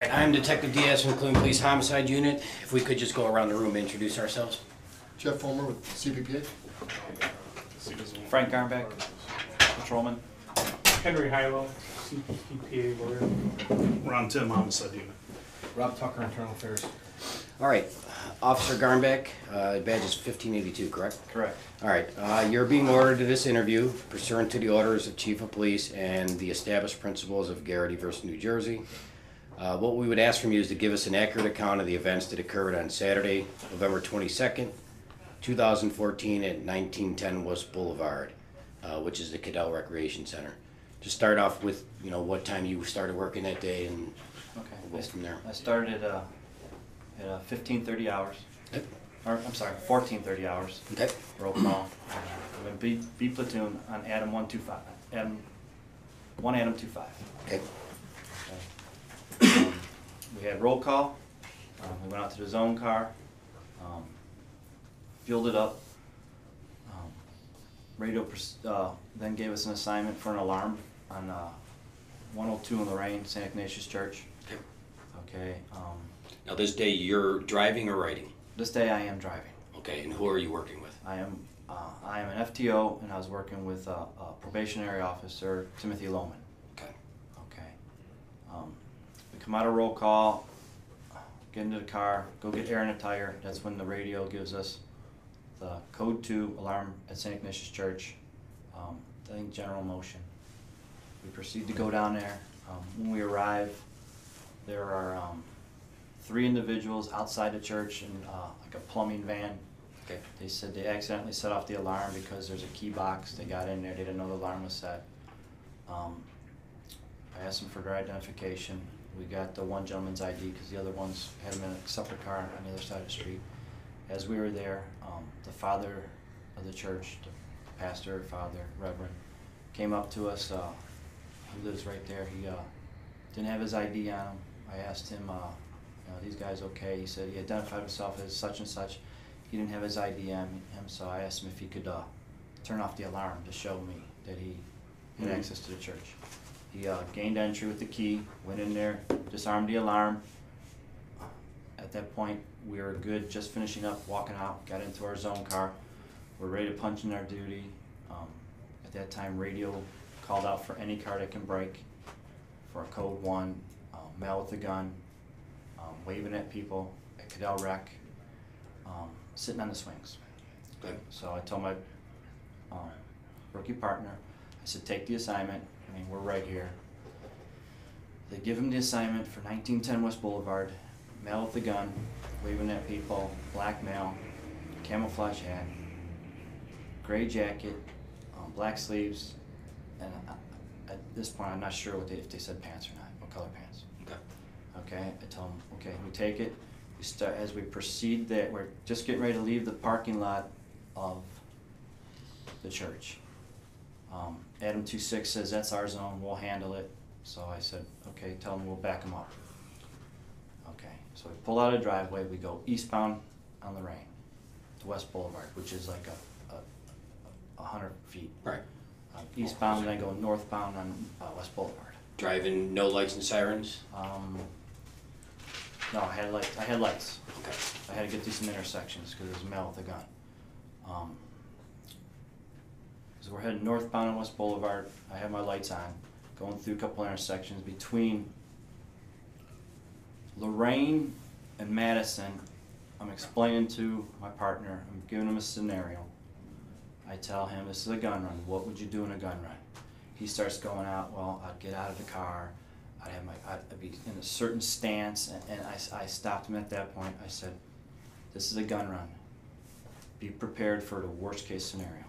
I'm Detective Diaz from the Cleveland Police Homicide Unit. If we could just go around the room and introduce ourselves. Jeff Fulmer with CPPA. Frank Garmback, patrolman. Henry Hilo, CPPA lawyer. Ron Tim, Homicide Unit. Rob Tucker, Internal Affairs. All right, Officer Garmback, badge is 1582, correct? Correct. All right, you're being ordered to this interview pursuant to the orders of Chief of Police and the established principles of Garrity versus New Jersey. What we would ask from you is to give us an accurate account of the events that occurred on Saturday, November 22nd, 2014 at 1910 West Boulevard, which is the Cadell Recreation Center. Just start off with, what time you started working that day, and we'll go from there. I started at 15:30 hours. Yep. Or, I'm sorry, 14:30 hours. Okay. Roll call. I'm in B platoon on Adam 125. Adam 25. Okay. We had roll call. We went out to the zone car. Fueled it up. Radio then gave us an assignment for an alarm on 102 in Lorraine, St. Ignatius Church. Okay. Okay. Now this day you're driving or writing? This day I am driving. Okay, and who are you working with? I am an FTO, and I was working with probationary officer Tamir Rice. Okay. Okay. We come out of roll call, get into the car, go get air in a tire. That's when the radio gives us the code 2 alarm at St. Ignatius Church. I think general motion. We proceed to go down there. When we arrive, there are 3 individuals outside the church in like a plumbing van. Okay. They said they accidentally set off the alarm because there's a key box. They got in there, they didn't know the alarm was set. I asked them for their identification. We got the one gentleman's ID because the other ones had him in a separate car on the other side of the street. As we were there, the father of the church, the pastor, father, reverend, came up to us. He lives right there. He didn't have his ID on him. I asked him, these guys okay? He said he identified himself as such and such. He didn't have his ID on him, so I asked him if he could turn off the alarm to show me that he had access to the church. He gained entry with the key, went in there, disarmed the alarm. At that point, we were good, just finishing up, walking out, got into our zone car. We're ready to punch in our duty. At that time, radio called out for any car that can break for a code 1, male with a gun, waving at people at Cadell Rec, sitting on the swings. Okay. So I told my rookie partner, I said, take the assignment. I mean, we're right here. They give him the assignment for 1910 West Boulevard, male with a gun, waving at people, black male, camouflage hat, gray jacket, black sleeves, and at this point I'm not sure if they said pants or not, what color pants. Okay. Okay, I told them, okay, we take it. We start, as we proceed there, we're just getting ready to leave the parking lot of the church. Adam 26 says, that's our zone, we'll handle it. So I said, okay, tell them we'll back them up. Okay, so we pull out a driveway, we go eastbound on Lorraine to West Boulevard, which is like 100 feet. Right. Eastbound, and I go northbound on West Boulevard. Driving, no lights and sirens? No, I had lights. Okay. I had to get through some intersections because there's a male with a gun. So we're heading northbound on West Boulevard. I have my lights on, going through a couple intersections between Lorraine and Madison. I'm explaining to my partner, I'm giving him a scenario. I tell him, this is a gun run. What would you do in a gun run? He starts going out, well, I'd get out of the car. I'd be in a certain stance, and I stopped him at that point. I said, this is a gun run. Be prepared for the worst case scenario.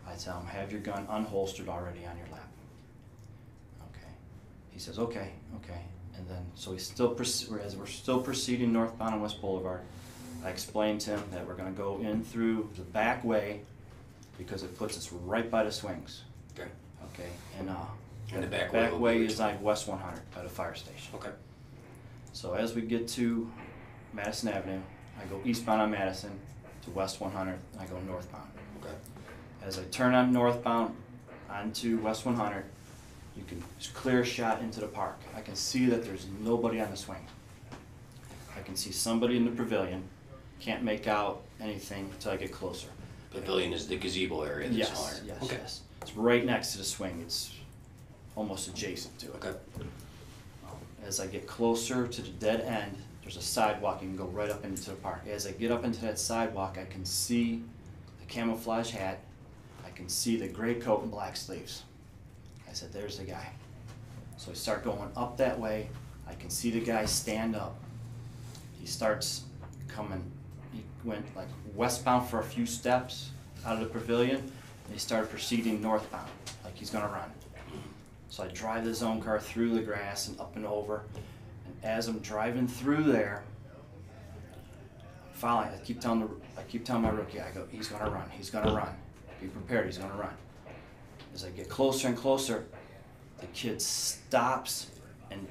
I tell him, have your gun unholstered already on your lap. Okay. He says, okay. And then, so as we're still proceeding northbound on West Boulevard, I explained to him that we're going to go in through the back way because it puts us right by the swings. Okay. Okay. And the back way is like West 100 by the fire station. Okay. So as we get to Madison Avenue, I go eastbound on Madison to West 100, and I go northbound. Okay. As I turn on northbound onto West 100, You can clear a shot into the park. I can see that there's nobody on the swing. I can see somebody in the pavilion. Can't make out anything until I get closer. Pavilion is the gazebo area that's Yes, smaller. yes, Okay. yes. It's right next to the swing. It's almost adjacent to it. Okay. As I get closer to the dead end, there's a sidewalk. You can go right up into the park. As I get up into that sidewalk, I can see the camouflage hat. I can see the gray coat and black sleeves. I said, there's the guy. So I start going up that way. I can see the guy stand up. He starts coming. He went like westbound for a few steps out of the pavilion, and he started proceeding northbound, like he's gonna run. So I drive the zone car through the grass and up and over, and as I'm driving through there, following, I keep telling my rookie, I go, he's gonna run, he's gonna run. Be prepared, he's gonna run. As I get closer and closer, the kid stops and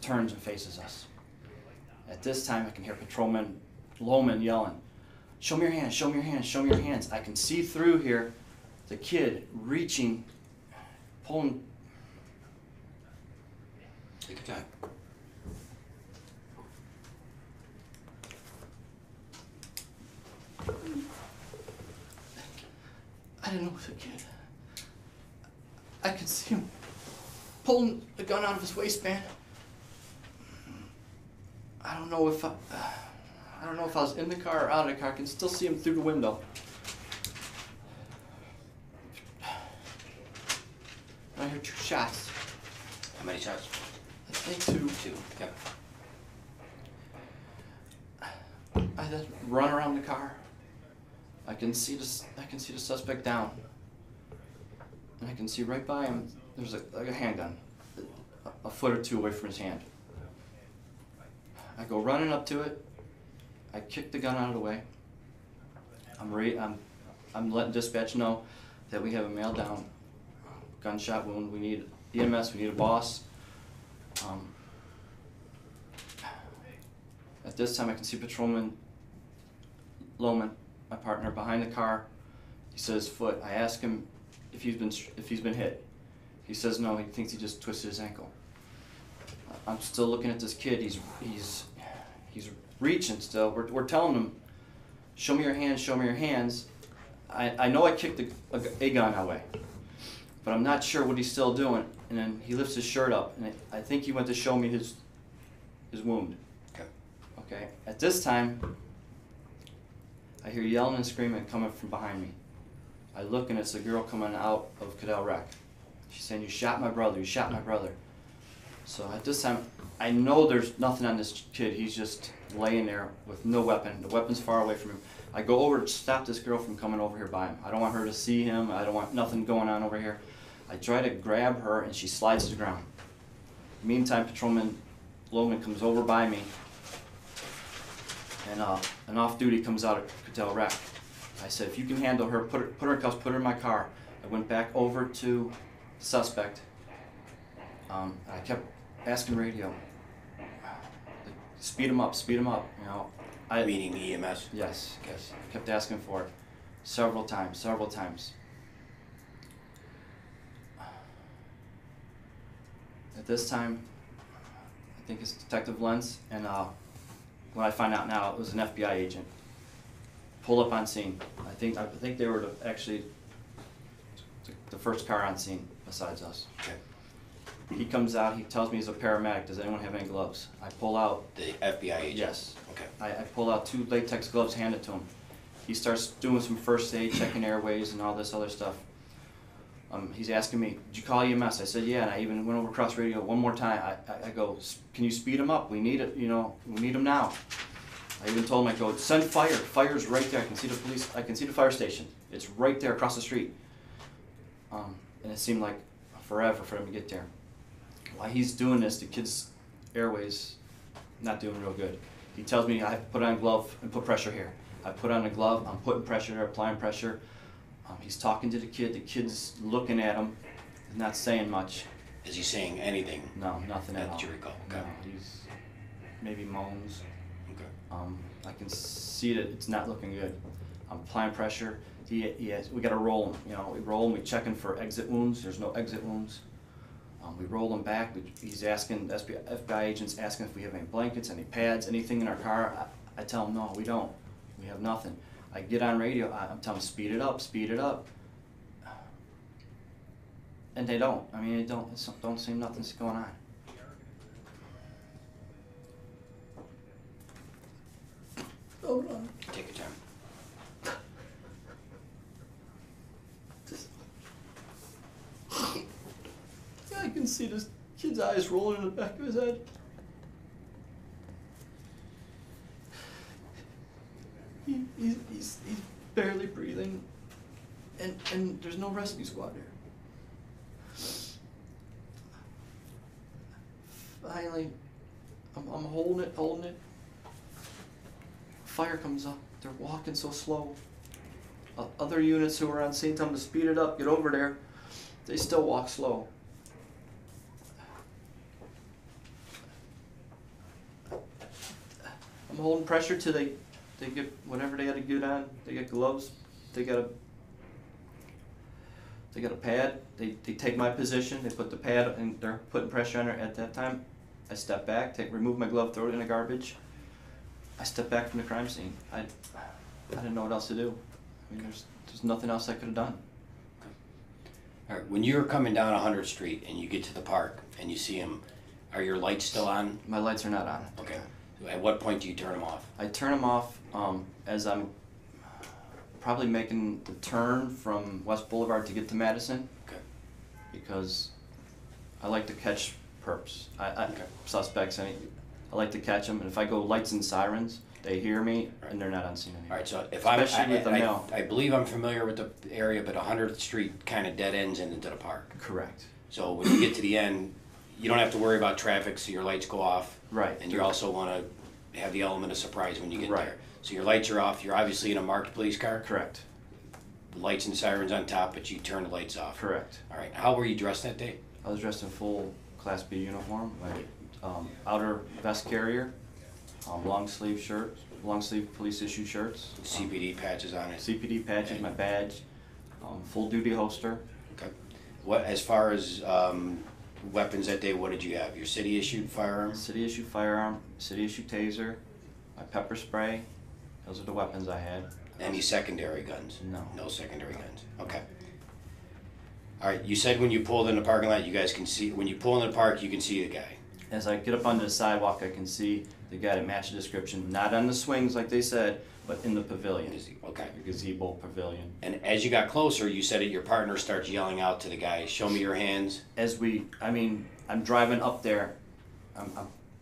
turns and faces us. At this time, I can hear Patrolman Loehmann yelling, show me your hands, show me your hands, show me your hands. I can see through here the kid reaching, pulling. Take your time. I didn't know it was a kid. I could see him pulling the gun out of his waistband. I don't know if I was in the car or out of the car. I can still see him through the window. And I heard 2 shots. How many shots? I think 2. 2. Yep. I then run around the car. I can see the suspect down, and I can see right by him. There's like a handgun, a foot or 2 away from his hand. I go running up to it. I kick the gun out of the way. I'm letting dispatch know that we have a male down, gunshot wound. We need EMS. We need a boss. At this time, I can see Patrolman Loehmann, my partner, behind the car. He says foot. I ask him if he's been hit. He says no. He thinks he just twisted his ankle. I'm still looking at this kid. He's reaching still. We're telling him, show me your hands, show me your hands. I know I kicked a gun away, but I'm not sure what he's still doing. And then he lifts his shirt up, and I think he went to show me his wound. Okay. At this time, I hear yelling and screaming coming from behind me. I look, and it's a girl coming out of Cadell Rec. She's saying, you shot my brother, you shot my brother. So at this time, I know there's nothing on this kid. He's just laying there with no weapon. The weapon's far away from him. I go over to stop this girl from coming over here by him. I don't want her to see him. I don't want nothing going on over here. I try to grab her, and she slides to the ground. Meantime, Patrolman Loehmann comes over by me, and an off-duty comes out of Cadell Rec. I said, if you can handle her, put her in cuffs, put her in my car. I went back over to the suspect. I kept asking radio, speed him up, speed him up. You know, Meaning the EMS? Yes, yes. I kept asking for it several times, several times. At this time, I think it's Detective Lentz, and when I find out now, it was an FBI agent. Pulled up on scene. I think they were actually the first car on scene besides us. Okay. He comes out, he tells me he's a paramedic. Does anyone have any gloves? I pull out. The FBI agent? Yes. Okay. I pull out 2 latex gloves, hand it to him. He starts doing some first aid, checking airways and all this other stuff. He's asking me, did you call EMS? I said, yeah, and I even went over cross radio one more time. I go, can you speed him up? We need it, you know, we need him now. I even told him, I go, send fire. Fire's right there. I can see the police, I can see the fire station. It's right there across the street. And it seemed like forever for him to get there. While he's doing this, the kid's airways not doing real good. He tells me I have to put on a glove and put pressure here. I put on a glove, I'm putting pressure there, applying pressure. He's talking to the kid's looking at him, he's not saying much. Is he saying anything? No, nothing at all. That you recall? Okay. No, he's maybe moans. Okay. I can see that it's not looking good. I'm applying pressure. We got to roll him. You know, we roll him. We checking for exit wounds. There's no exit wounds. We roll him back. He's asking, FBI agent's asking if we have any blankets, any pads, anything in our car. I tell him, no, we don't. We have nothing. I get on radio, I'm telling them, speed it up, speed it up. And they don't. I mean, it don't seem nothing's going on. Hold on. Take your time. I can see this kid's eyes rolling in the back of his head. He's barely breathing, and there's no rescue squad there. Finally, I'm holding it. Fire comes up. They're walking so slow. Other units who are on scene tell them to speed it up, get over there. They still walk slow. I'm holding pressure till they get whatever they got to get on. They get gloves. They got a pad. They take my position. They put the pad and they're putting pressure on her. At that time, I step back, remove my glove, throw it in the garbage. I step back from the crime scene. I didn't know what else to do. I mean, there's nothing else I could have done. All right, when you're coming down 100th Street and you get to the park and you see him, are your lights still on? My lights are not on. Okay. At what point do you turn them off? I turn them off as I'm probably making the turn from West Boulevard to get to Madison. Okay. Because I like to catch perps. Okay. Suspects. I like to catch them, and if I go lights and sirens, they hear me, Right. and they're not on scene anymore. All right, so if Especially with the male. I believe I'm familiar with the area, but 100th Street kind of dead ends into the park. Correct. So when you get to the end, you don't have to worry about traffic, so your lights go off. Right. And you also want to have the element of surprise when you get Right. there. So your lights are off. You're obviously in a marked police car. Correct. Lights and sirens on top, but you turn the lights off. Correct. All right. How were you dressed that day? I was dressed in full Class B uniform, my outer vest carrier, long sleeve shirt, long sleeve police issue shirts, CPD patches on it. CPD patches, my badge, full duty holster. Okay. What as far as weapons that day? What did you have? Your city issued firearm. City issued firearm, city issued taser, my pepper spray. Those are the weapons I had. Any secondary guns? No. No secondary guns. Okay. All right. You said when you pulled in the parking lot, you guys can see. When you pull in the park, you can see the guy. As I get up onto the sidewalk, I can see the guy that matched the description, not on the swings like they said, but in the pavilion. Okay. The gazebo pavilion. And as you got closer, you said that your partner starts yelling out to the guy, "Show me your hands." I'm driving up there.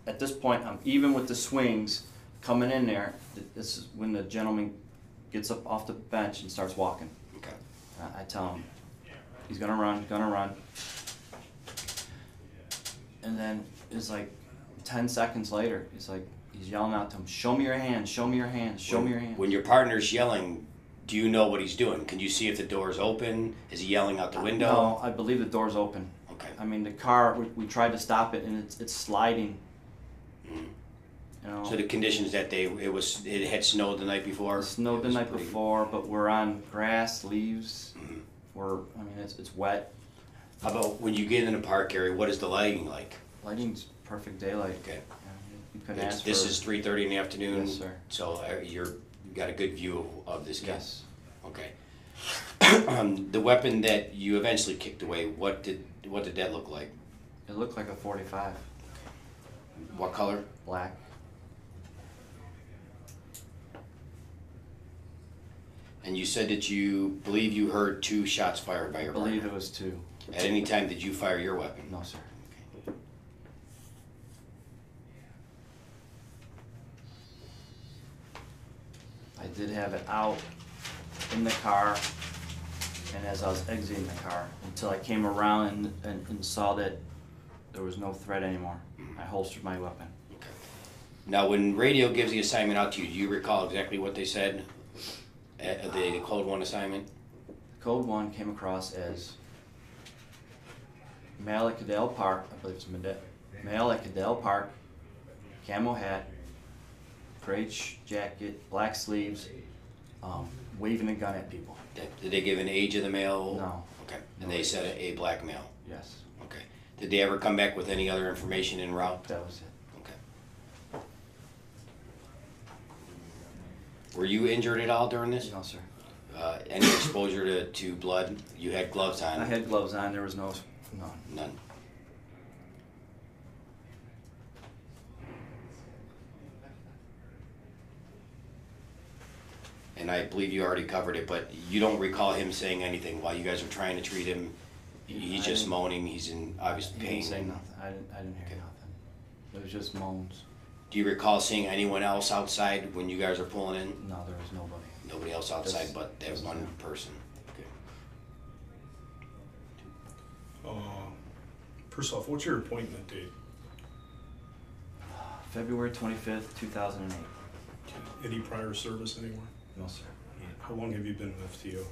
At this point, I'm even with the swings coming in there. This is when the gentleman gets up off the bench and starts walking. Okay. I tell him, he's gonna run. And then it's like 10 seconds later, he's yelling out to him, "Show me your hands, show me your hands, show me your hands." When your partner's yelling, do you know what he's doing? Can you see if the door's open? Is he yelling out the window? No, I believe the door's open. Okay. I mean, the car, we tried to stop it, and it's sliding. Mhm. You know, So the conditions that day, it had snowed the night before? it snowed the night before, but we're on grass, leaves. Mhm. It's wet. How about when you get in the park area, what is the lighting like? Lighting's perfect daylight. Okay. You couldn't ask for. This is 3:30 in the afternoon? Yes, sir. So you got a good view of this kid? Yes. Okay. The weapon that you eventually kicked away, what did that look like? It looked like a 45. What color? Black. And you said that you believe you heard 2 shots fired by I your believe partner. it was 2. At any time did you fire your weapon? No, sir. I did have it out in the car, and as I was exiting the car, until I came around and saw that there was no threat anymore. I holstered my weapon. Okay. Now, when radio gives the assignment out to you, do you recall exactly what they said at the Code 1 assignment? Code 1 came across as male at Cadell Park, I believe it's male at Cadell Park, camo hat, gray jacket, black sleeves, waving a gun at people. Did they give an age of the male? No. Okay. And they said a black male? Yes. Okay. Did they ever come back with any other information en route? That was it. Okay. Were you injured at all during this? No, sir. Any exposure to blood? You had gloves on? I had gloves on. There was none. None. And I believe you already covered it, but you don't recall him saying anything while you guys were trying to treat him? He's I just didn't- moaning, he's in obvious He pain. didn't say nothing. I didn't hear nothing. It was just moans. Do you recall seeing anyone else outside when you guys are pulling in? No, there was nobody. Nobody else outside Just- but that just one him. person? Okay. First off, what's your appointment date? February 25th, 2008. Any prior service anywhere? No, sir. How long have you been in FTO?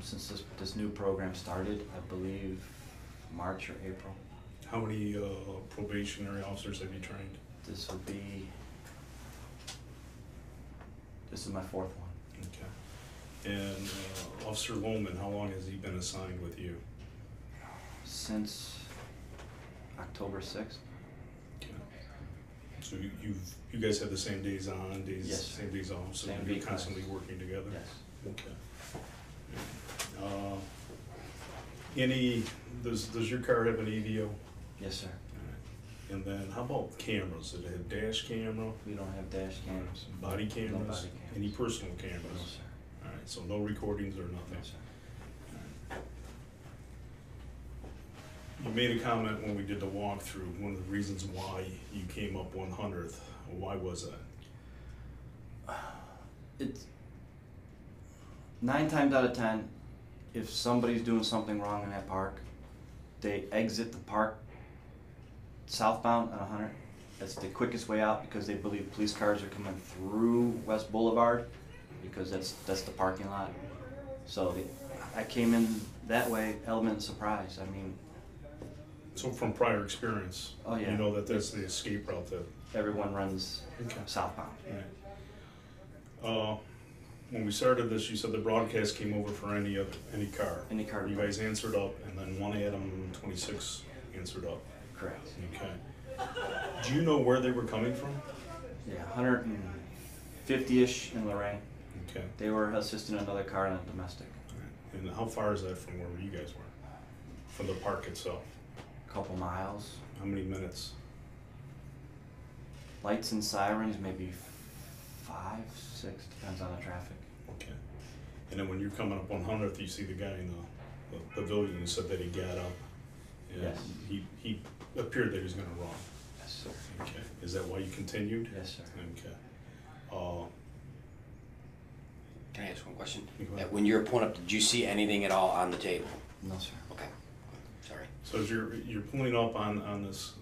Since this new program started, I believe March or April. How many probationary officers have you trained? This is my fourth one. Okay. And Officer Loehmann, how long has he been assigned with you? Since October 6th. Okay. So you guys have the same days on, Yes. same days off, so Same you're week constantly class. working together? Yes. Okay. Does your car have an EVO? Yes, sir. And then how about cameras? Did it have dash camera, We don't have dash cams. body No cameras? body cams. Any personal No, cameras? sir. All right, so no recordings or No, nothing? sir. You made a comment when we did the walkthrough, one of the reasons why you came up 100th. Why was that? It's 9 times out of 10, if somebody's doing something wrong in that park, they exit the park southbound on 100. That's the quickest way out because they believe police cars are coming through West Boulevard because that's the parking lot. So I came in that way, element of surprise. I mean, So from prior experience, Oh, yeah. you know that that's the escape route that. everyone runs Okay. southbound. Right. When we started this, you said the broadcast came over for any car. Any car. You guys answered up, and then one Adam 26 answered up. Correct. Okay. Do you know where they were coming from? Yeah, 150-ish in Lorraine. Okay. They were assisting another car in a domestic. All right. And how far is that from where you guys were? From the park itself? Couple miles. How many minutes? Lights and sirens, maybe 5, 6, depends on the traffic. Okay. And then when you're coming up 100th, you see the guy in the pavilion who said that he got up. And Yes. he appeared that he was going to run. Yes, sir. Okay. Is that why you continued? Yes, sir. Okay. Can I ask one question? Go ahead. When you were pulling up, did you see anything at all on the table? No, sir. Okay. Sorry. So as you're pulling up on this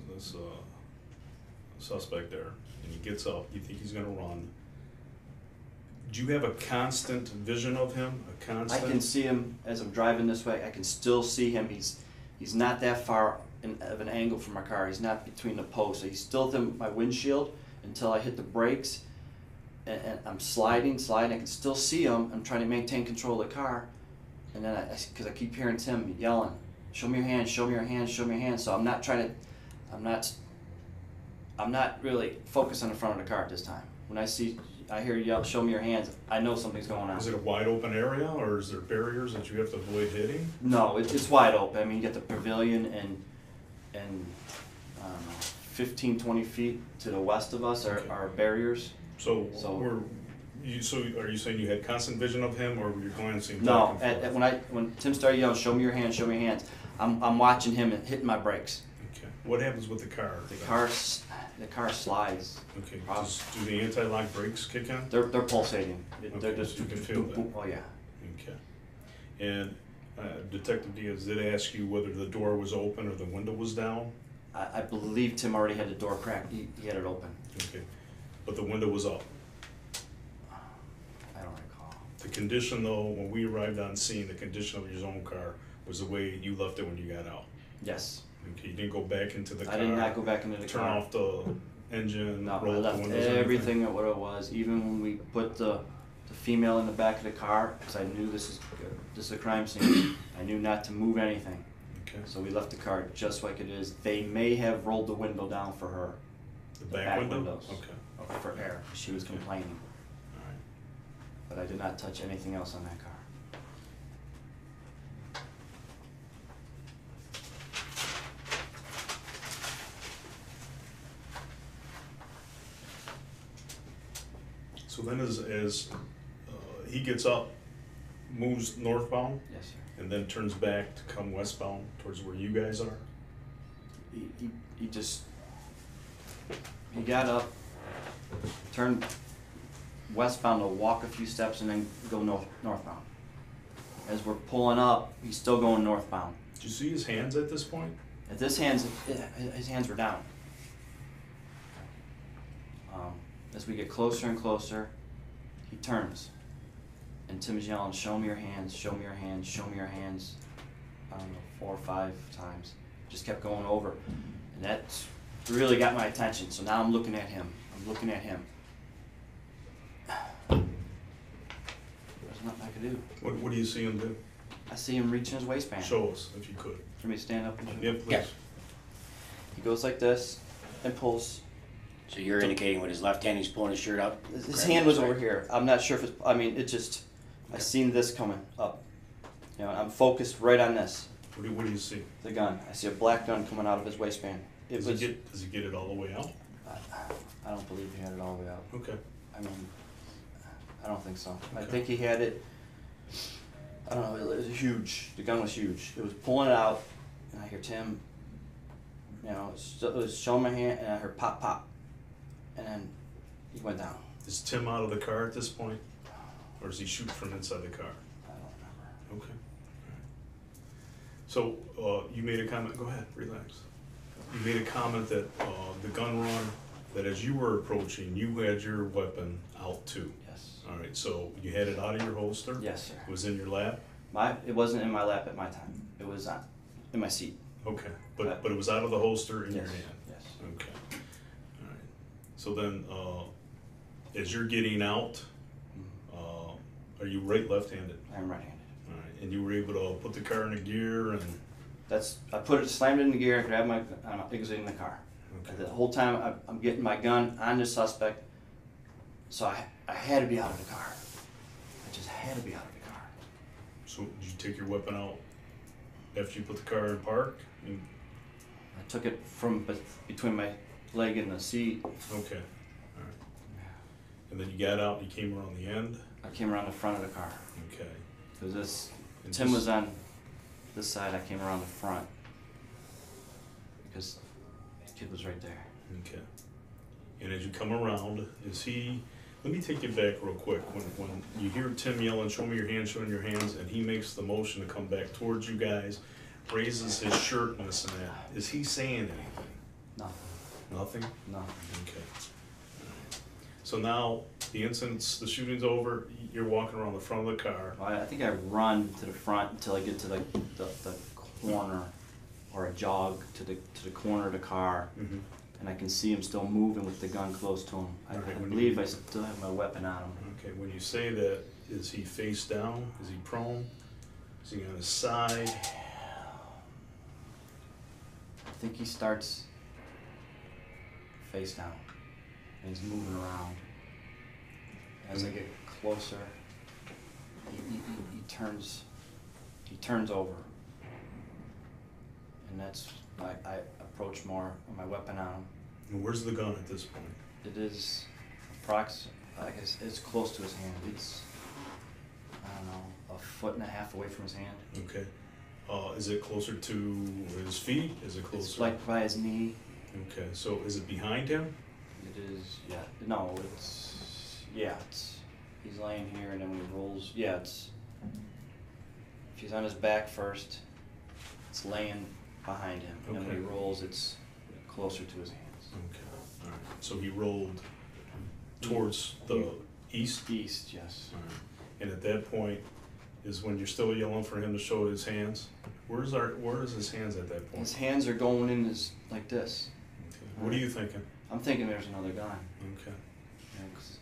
suspect there, and he gets up, you think he's going to run. Do you have a constant vision of him? A I constant? can see him as I'm driving this way. I can still see him. He's not that far of an angle from my car. He's not between the posts. He's still to my windshield until I hit the brakes, and I'm sliding. I can still see him. I'm trying to maintain control of the car, and then because I keep hearing Tim yelling, "Show me your hands! Show me your hands! Show me your hands!" So I'm not really focused on the front of the car at this time. When I hear you yell, "Show me your hands," I know something's going on. Is it a wide open area, or is there barriers that you have to avoid hitting? No, it's wide open. I mean, you get the pavilion and I don't know, 15, 20 feet to the west of us Okay. are barriers. So So- are you saying you had constant vision of him, or were you glancing? No, back and forth? when Tim started yelling, "Show me your hands! Show me your hands!" I'm watching him and hitting my brakes. Okay. What happens with the car? The car slides. Okay. Problem. Do the anti-lock brakes kick in? They're pulsating. They're Okay, just you can feel that. Oh yeah. Okay. And Detective Diaz did ask you whether the door was open or the window was down. I believe Tim already had the door cracked. He had it open. Okay. But the window was up. I don't recall. The condition, though, when we arrived on scene, the condition of your own car was the way you left it when you got out. Yes. Okay. You didn't go back into the car. I did not go back into the Turn car. off the engine. No, roll I up the left windows. or everything at what it was. Even when we put the female in the back of the car, because I knew this is a crime scene. I knew not to move anything. Okay. So we left the car just like it is. They may have rolled the window down for her. The back window? windows. Okay. For air. She was complaining. All right. But I did not touch anything else on that car. So then as he gets up, moves northbound, Yes, sir. and then turns back to come westbound towards where you guys are? He got up, turned westbound to walk a few steps and then go northbound. As we're pulling up, he's still going northbound. Did you see his hands at this point? At his hands were down. As we get closer and closer, he turns. And Tim is yelling, "Show me your hands, show me your hands, show me your hands." I don't know, 4 or 5 times. Just kept going over. And that really got my attention. So now I'm looking at him. There's nothing I can do. What do you see him do? I see him reaching his waistband. Show us, if you could. For me to stand up and show. Yeah, please. Yeah. He goes like this and pulls. So you're indicating with his left hand, he's pulling his shirt up? His hand was over here. I'm not sure if it's, I mean, it just, I seen this coming up. You know, I'm focused right on this, What do you see? the gun. I see a black gun coming out of his waistband. Does he get it all the way out? I don't believe he had it all the way out. Okay. I mean, I don't think so. I Okay. think he had it, I don't know, it was huge. The gun was huge. It was pulling it out, and I hear Tim, you know, it was showing my hand, and I heard pop, pop. And then he went down. Is Tim out of the car at this point? Or is he shooting from inside the car? I don't remember. Okay. All right. So, you made a comment, go ahead, relax. You made a comment that the gun run, that as you were approaching, you had your weapon out too. Yes. All right, so you had it out of your holster? Yes, sir. It was in your lap? It wasn't in my lap at my time. It was in my seat. Okay, but it was out of the holster in your Yes. hand? Yes. Okay. All right. So then, as you're getting out, are you right, left-handed? I'm right-handed. All right, and you were able to put the car in a gear and, I slammed it in the gear, grabbed my, I'm exiting the car. okay. The whole time I'm getting my gun on the suspect, so I had to be out of the car. I just had to be out of the car. So did you take your weapon out after you put the car in park? I took it from between my leg and the seat. Okay, all right. And then you got out and you came around the end? I came around the front of the car. Okay. Because And Tim just- was on this side, I came around the front. Because the kid was right there. Okay. And as you come around, let me take you back real quick. When you hear Tim yelling, "Show me your hands, show me your hands," and he makes the motion to come back towards you guys, raises his shirt and this and that, is he saying anything? Nothing. Nothing? Nothing. Okay. Alright. So now, the shooting's over, you're walking around the front of the car. I think I run to the front until I get to the corner, or a jog to the corner of the car, Mhm. and I can see him still moving with the gun close to him. I Okay, when believe you- I still have my weapon on him. Okay, when you say that, is he face down? Is he prone? Is he on his side? I think he starts face down, and he's moving around. As I get closer, he turns over, and that's I approach more with my weapon on him. And where's the gun at this point? It is I guess it's close to his hand. It's, I don't know, 1.5 feet away from his hand. Okay. Is it closer to his feet? Is it closer? It's like by his knee. Okay, so is it behind him? It is, yeah. No, he's laying here, and then when he rolls, if he's on his back first, it's laying behind him. And then when he Okay. rolls, it's closer to his hands. Okay, all right. So he rolled towards the east? East, yes. All right. And at that point is when you're still yelling for him to show his hands? Where is his hands at that point? His hands are going in like this. Okay. What are you thinking? I'm thinking there's another gun. Okay.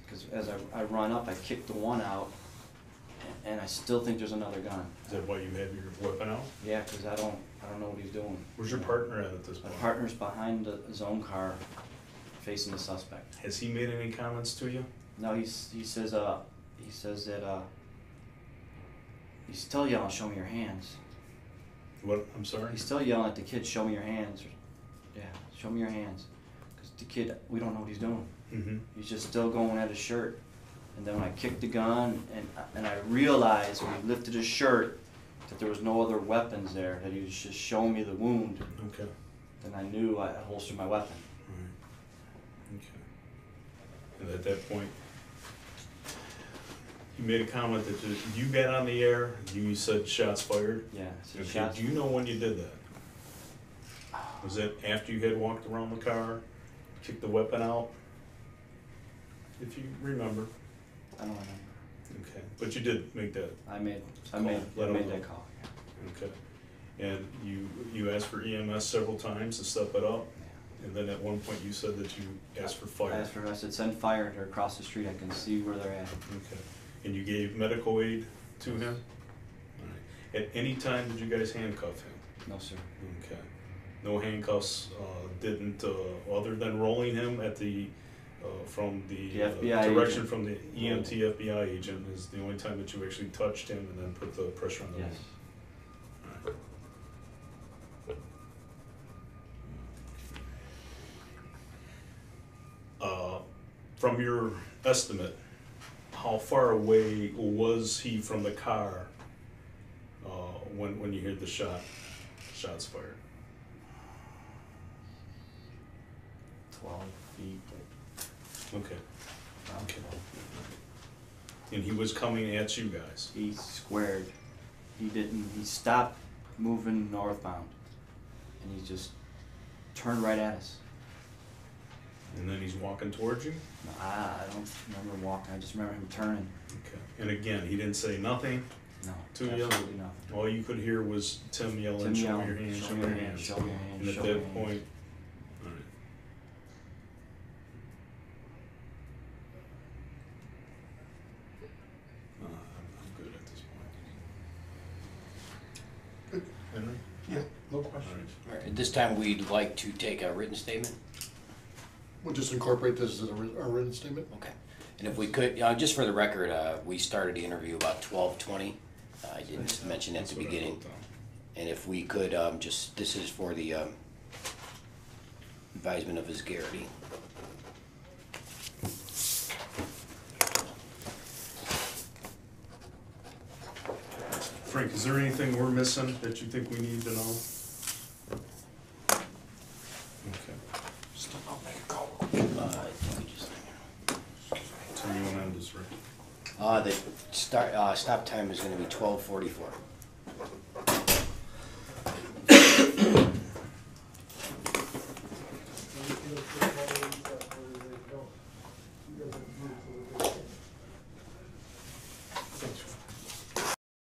Because as I run up, I kick the one out, and I still think there's another gun. Is that why you have your weapon out? Yeah, because I don't I don't know what he's doing. Where's your partner at this My point? partner's behind his own car, facing the suspect. Has he made any comments to you? No, he says that he's still yelling, "Show me your hands." What, I'm sorry? He's still yelling at the kid, "Show me your hands." Yeah, show me your hands. Because the kid, we don't know what he's doing. Mm-hmm. He's just still going at his shirt. And then when I kicked the gun and I realized when he lifted his shirt that there was no other weapons there, that he was just showing me the wound, Okay. then I knew I holstered my weapon. Right. Okay. And at that point, you made a comment that you got on the air, you said shots fired. Yeah, so Okay. shots. Do you know when you did that? Was that after you had walked around the car, kicked the weapon out? If you remember. I don't remember. Okay. But you did make that. I made Let him know. that call. Yeah. Okay. And you asked for EMS several times to step it up? And then at one point you said that you asked for fire? I said, send fire. They're across the street. I can see where they're at. Okay. And you gave medical aid to him? All right. At any time did you guys handcuff him? No, sir. Okay. No handcuffs, didn't, other than rolling him at the, from the FBI direction agent. from the EMT FBI agent is the only time that you actually touched him and then put the pressure on the Yes. wound? All right. From your estimate, how far away was he from the car when you heard the shots fired? 12 feet. Okay. Around Okay. 12. And he was coming at you guys? He squared. He stopped moving northbound. And he just turned right at us. And then he's walking towards you? I don't remember walking. I just remember him turning. Okay. And again, he didn't say nothing? No, To you? absolutely nothing. All you could hear was Tim yelling, Tim show me yelling, your hands, show me your hands, show me your hands, And at show me your that hands. point, all right. I'm good at this point. Henry? Yeah, no All questions. right. All right, at this time, we'd like to take a written statement. We'll just incorporate this as a written statement. Okay. And if we could, just for the record, we started the interview about 12:20. I didn't mention at That's the what I beginning. wrote down. And if we could, this is for the advisement of his Garrity. Frank, is there anything we're missing that you think we need to know? Okay. Let me just- Tell me when I'm just ready. The stop time is going to be 12:44.